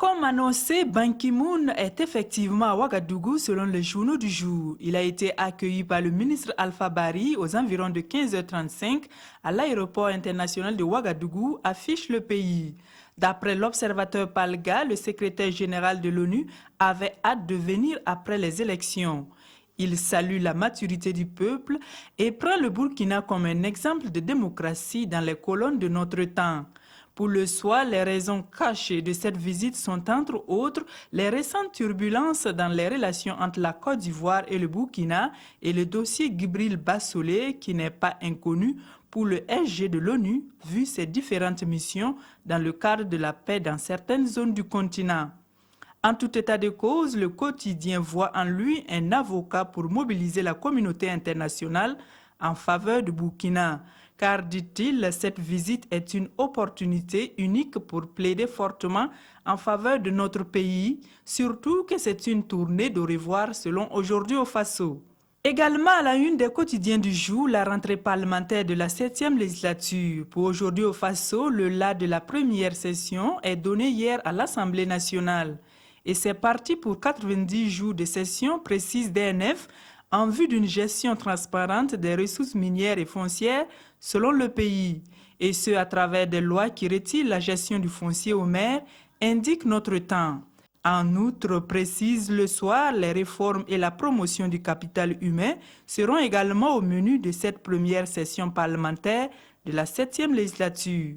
Comme annoncé, Ban Ki-moon est effectivement à Ouagadougou selon les journaux du jour. Il a été accueilli par le ministre Alpha Bari aux environs de 15h35 à l'aéroport international de Ouagadougou, affiche le pays. D'après l'observateur Palga, le secrétaire général de l'ONU avait hâte de venir après les élections. Il salue la maturité du peuple et prend le Burkina comme un exemple de démocratie dans les colonnes de notre temps. Pour le soir, les raisons cachées de cette visite sont entre autres les récentes turbulences dans les relations entre la Côte d'Ivoire et le Burkina et le dossier Gibril Bassolé qui n'est pas inconnu pour le SG de l'ONU vu ses différentes missions dans le cadre de la paix dans certaines zones du continent. En tout état de cause, le quotidien voit en lui un avocat pour mobiliser la communauté internationale en faveur du Burkina. Car, dit-il, cette visite est une opportunité unique pour plaider fortement en faveur de notre pays, surtout que c'est une tournée d'au revoir selon Aujourd'hui au Faso. Également à la une des quotidiens du jour, la rentrée parlementaire de la 7e législature. Pour Aujourd'hui au Faso, le la de la première session est donné hier à l'Assemblée nationale. Et c'est parti pour 90 jours de session, précise DNF, en vue d'une gestion transparente des ressources minières et foncières selon le pays. Et ce, à travers des lois qui retirent la gestion du foncier aux maires, indique notre temps. En outre, précise le soir, les réformes et la promotion du capital humain seront également au menu de cette première session parlementaire de la 7e législature.